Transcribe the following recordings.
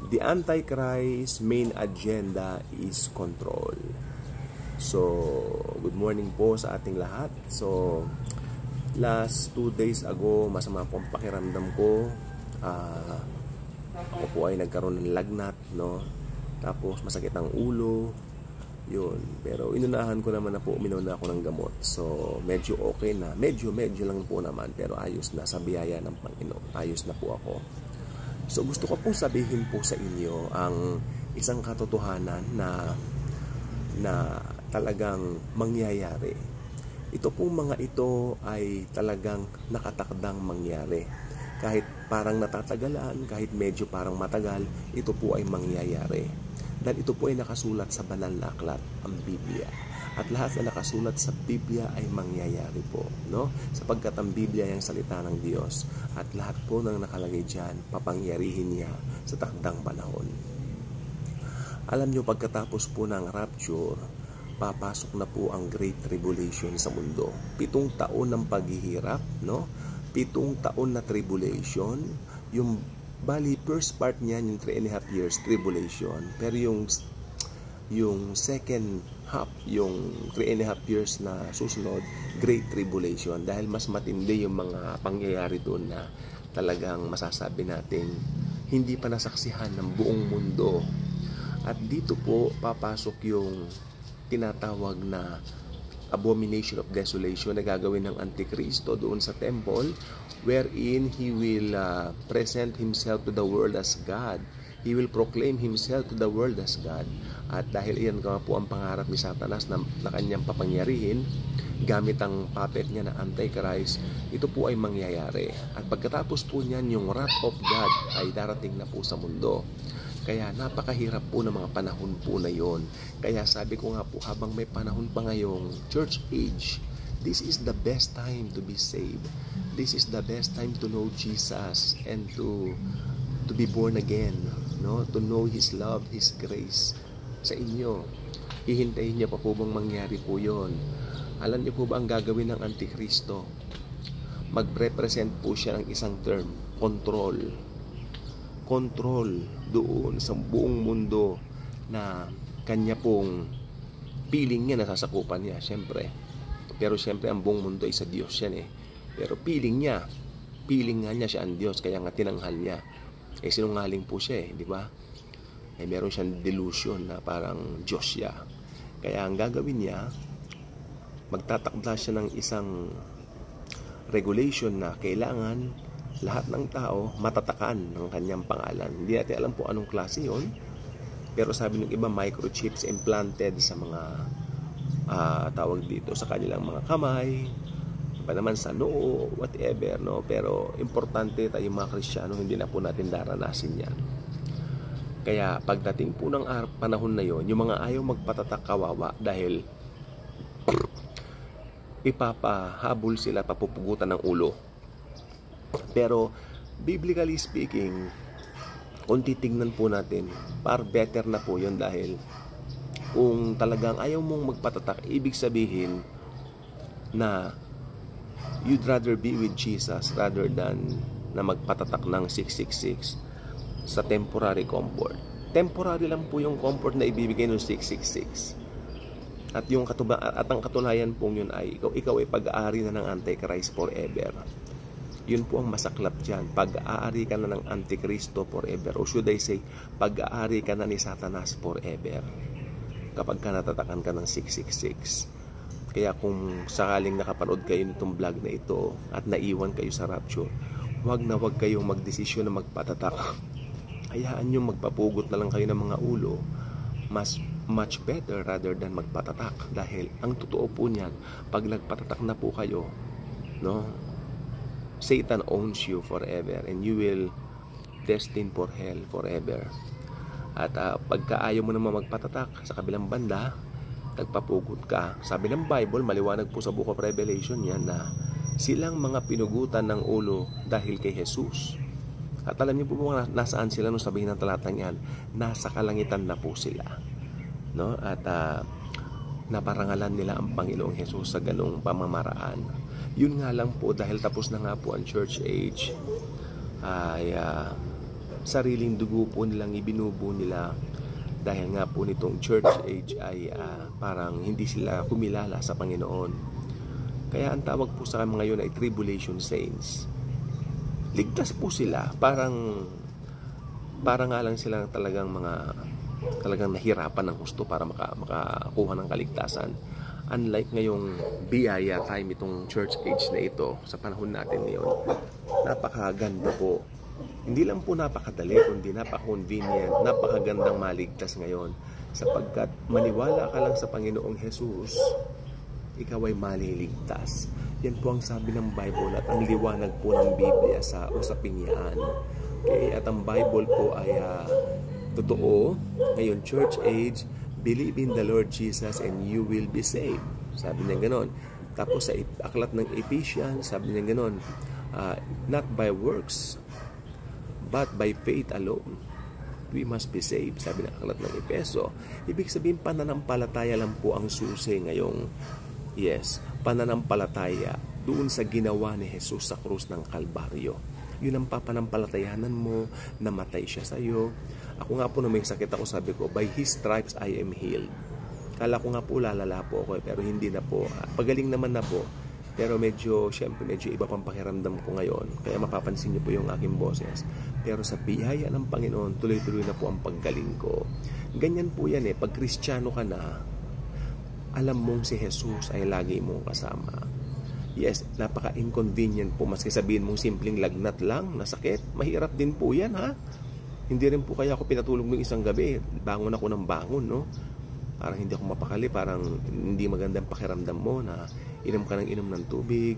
The Antichrist main agenda is control. So, good morning po sa ating lahat. So, last 2 days ago, masama po ang pakiramdam ko. Ako po ay nagkaroon ng lagnat, no? Tapos masakit ang ulo. Yun. Pero inunahan ko naman na po, uminom na ako ng gamot. So, medyo okay na. Medyo lang po naman. Pero ayos na sa biyaya ng Panginoon. Ayos na po ako. So, gusto ko pong sabihin po sa inyo ang isang katotohanan na talagang mangyayari. Ito pong mga ito ay talagang nakatakdang mangyari. Kahit parang natatagalan, kahit medyo parang matagal, ito po ay mangyayari. Dahil ito po ay nakasulat sa banal na aklat, ang Biblia. At lahat na nakasulat sa Biblia ay mangyayari po, no? Sapagkat ang Biblia ay ang salita ng Diyos. At lahat po ng nakalagay dyan, papangyarihin niya sa takdang panahon. Alam nyo, pagkatapos po ng rapture, papasok na po ang Great Tribulation sa mundo. 7 taon ng paghihirap, no? 7 taon na tribulation. Yung bali, first part niyan, yung 3.5 years tribulation. Pero yung second half, yung 3.5 years na susunod, Great Tribulation. Dahil mas matindi yung mga pangyayari doon na talagang masasabi natin hindi pa nasaksihan ng buong mundo. At dito po papasok yung tinatawag na abomination of desolation na gagawin ng Antikristo doon sa temple, wherein he will present himself to the world as God. He will proclaim himself to the world as God. At dahil iyan nga po ang pangarap ni Satanas na kanyang papangyarihin, gamit ang puppet niya na Antichrist, ito po ay mangyayari. At pagkatapos po niyan, yung wrath of God ay darating na po sa mundo. Kaya napakahirap po ng mga panahon po na yon. Kaya sabi ko nga po, habang may panahon pa ngayong church age, this is the best time to be saved. This is the best time to know Jesus and to be born again, no? To know His love, His grace sa inyo. Hihintayin niya pa po bang mangyari po yon? Alam niyo po ba ang gagawin ng Antikristo? Mag-represent po siya ng isang term, control doon sa buong mundo na kanya pong piling niya, nasasakupan niya, syempre. Pero syempre ang buong mundo ay sa Diyos yan eh. Pero piling nga niya siya ang Diyos, kaya nga tinanghal niya. Eh sinungaling po siya eh, di ba? Eh meron siyang delusion na parang Diyos siya. Kaya ang gagawin niya, magtatakda siya ng isang regulation na kailangan lahat ng tao matatakan ng kanyang pangalan. Hindi natin alam po anong klase yon. Pero sabi ng iba, microchips implanted sa mga tawag dito sa kanilang mga kamay, iba naman sa noo, whatever, no? Pero importante tayong mga Kristiyano, hindi na po natin daranasin yan. Kaya pagdating po ng panahon na yon, yung mga ayaw magpatatak, kawawa dahil ipapahabol sila, papupugutan ng ulo. Pero biblically speaking, kung titignan po natin, far better na po yun, dahil kung talagang ayaw mong magpatatak, ibig sabihin na you'd rather be with Jesus rather than na magpatatak ng 666 sa temporary comfort. Temporary lang po yung comfort na ibibigay ng 666. At ang katunayan po yun ay ikaw ay pag-aari na ng Antichrist forever. Yun po ang masaklap dyan. Pag-aari ka na ng Antikristo forever. O should I say, pag-aari ka na ni Satanas forever. Kapag ka natatakan ka ng 666. Kaya kung sakaling nakapanood kayo nitong vlog na ito at naiwan kayo sa rapture, wag kayong magdesisyon na magpatatak. Hayaan nyo magpapugot na lang kayo ng mga ulo. Much better rather than magpatatak. Dahil ang totoo po niyan, pag nagpatatak na po kayo, no? Satan owns you forever and you will destined for hell forever. At pagka ayaw mo naman magpatatak sa kabilang banda, nagpapugot ka. Sabi ng Bible, maliwanag po sa Book of Revelation yan, na silang mga pinugutan ng ulo dahil kay Jesus. At alam niyo po ba nasaan sila nung sabihin ng talatang yan? Nasa kalangitan na po sila, no? At naparangalan nila ang Panginoong Jesus sa ganung pamamaraan. Yun nga lang po, dahil tapos na nga po ang church age, ay sariling dugo po nilang ibinubo nila dahil nga po nitong church age ay parang hindi sila kumilala sa Panginoon. Kaya ang tawag po sa mga ngayon ay tribulation saints. Ligtas po sila, parang nga lang sila talagang nahirapan ng husto para makakuha ng kaligtasan. Unlike ngayong biyaya time, itong church age na ito, sa panahon natin ngayon, napakaganda po. Hindi lang po napakadali, kundi napaka-convenient, napakagandang maligtas ngayon. Sapagkat maniwala ka lang sa Panginoong Jesus, ikaw ay maliligtas. Yan po ang sabi ng Bible at ang liwanag po ng Biblia sa usaping yan. Okay? At ang Bible po ay totoo. Ngayon, church age, believe in the Lord Jesus and you will be saved. Sabi niya ganon. Tapos sa aklat ng Ephesians, sabi niya ganon, not by works, but by faith alone, we must be saved. Sabi ng aklat ng Efeso. Ibig sabihin, pananampalataya lang po ang susi ngayong, pananampalataya doon sa ginawa ni Jesus sa krus ng Kalbaryo. Yun ang papanampalatayanan mo, namatay siya sa iyo. Ako nga po na may sakit ako, sabi ko, by His stripes I am healed. Kala ko nga po lalala po ako, pero hindi na po. Pagaling naman na po, pero medyo iba pang pakiramdam ko ngayon. Kaya mapapansin niyo po yung aking boses. Pero sa biyaya ng Panginoon, tuloy-tuloy na po ang paggaling ko. Ganyan po yan pag Kristiyano ka na, alam mong si Jesus ay lagi mong kasama. Yes, napaka-inconvenient po. Maski sabihin mong simpleng lagnat lang, nasakit, mahirap din po yan, ha? Hindi rin po kaya ako pinatulog ng isang gabi. Bangon ako ng bangon, no? Parang hindi ako mapakali, parang hindi magandang pakiramdam mo na inom ka ng inom ng tubig,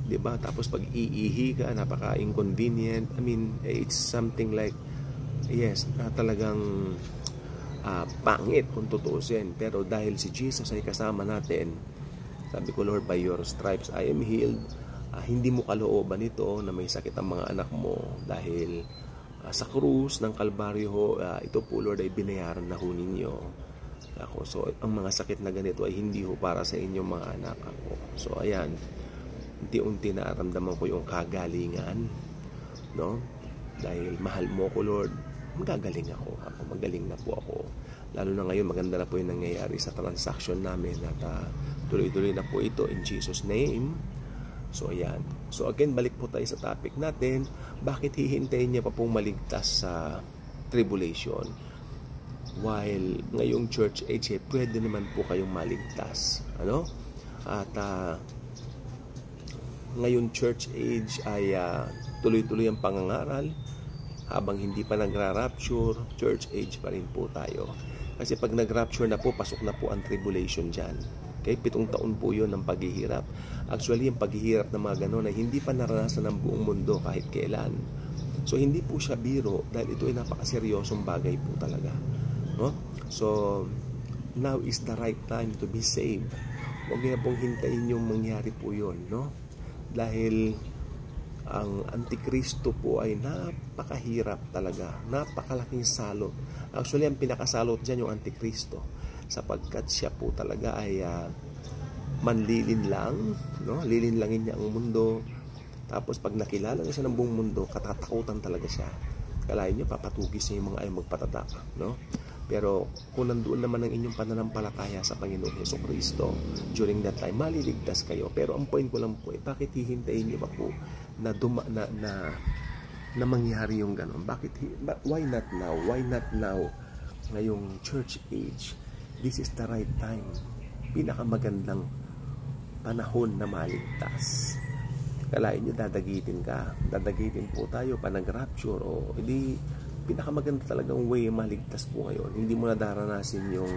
diba? Tapos pag iihi ka, napaka-inconvenient. I mean, it's something like, na talagang pangit kung tutuusin. Pero dahil si Jesus ay kasama natin, sabi ko, Lord, by your stripes I am healed. Hindi mo kalooban ito na may sakit ang mga anak mo dahil sa krus ng Kalbaryo, ito po, Lord, ay binayaran na ho ninyo ako. So, ang mga sakit na ganito ay hindi ho para sa inyong mga anak ako. So, ayan, unti-unti naaramdaman ko yung kagalingan, no? Dahil mahal mo ko, Lord, magagaling ako. Magaling na po ako. Lalo na ngayon, maganda na po yung nangyayari sa transaction namin at tuloy-tuloy na po ito in Jesus' name. So, ayan. So, again, balik po tayo sa topic natin. Bakit hihintayin niya pa pong maligtas sa tribulation? While ngayong church age, pwede naman po kayong maligtas. Ano? At ngayong church age ay tuloy-tuloy ang pangangaral. Habang hindi pa nagra-rapture, church age pa rin po tayo. Kasi pag nag-rapture na po, pasok na po ang tribulation dyan. Okay? 7 taon po yun ng paghihirap. Actually, yung paghihirap ng mga ganon ay hindi pa naranasan ng buong mundo kahit kailan. So, hindi po siya biro dahil ito ay napakaseryosong bagay po talaga. No? So, now is the right time to be saved. Huwag na pong hintayin yung mangyari po yun. No? Dahil ang Antikristo po ay napakahirap talaga. Napakalaking salot. Actually, ang pinakasalot dyan yung Antikristo. Sapagkat siya po talaga ay manlilinlang, no? Lilinlangin niya ang mundo. Tapos pag nakilala niya siya ng buong mundo, katatakutan talaga siya. Kalahin niyo, papatugis niya yung mga ayaw magpatatak, no? Pero kung nandoon naman ang inyong pananampalataya sa Panginoon Jesucristo, during that time, maliligtas kayo. Pero ang point ko lang po, bakit hihintayin niyo ba po na mangyari yung gano'n? Why not now? Why not now? Ngayong church age, this is the right time. Pinakamagandang panahon na maligtas. Kalahin nyo, dadagitin po tayo pa nag-rapture o hindi. Pinakamaganda talagang way maligtas po ngayon. Hindi mo na daranasin yung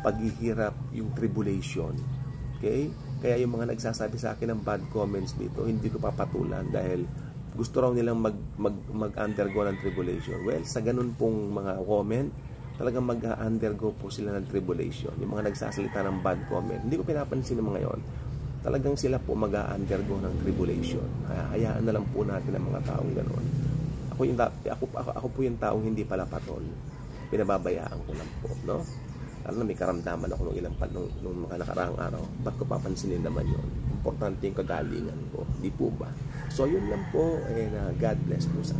paghihirap, yung tribulation. Okay? Kaya yung mga nagsasabi sa akin ng bad comments dito, hindi ko papatulan dahil gusto raw nilang mag-undergo ng tribulation. Well, sa ganun pong mga comment, talagang mag-undergo po sila ng tribulation. Yung mga nagsasalita ng bad comment, hindi ko pinapansin ng mga yon. Talagang sila po mag-undergo ng tribulation. Hayaan na lang po natin ang mga taong ganoon. Ako po yung taong hindi pala patol. Pinababayaan ko lang po, no? Lalo na may karamdaman ako nung mga nakaraang araw. Ba't ko papansinin naman yun? Importante yung kagalingan ko. Di po ba? So, yun lang po. And God bless po sa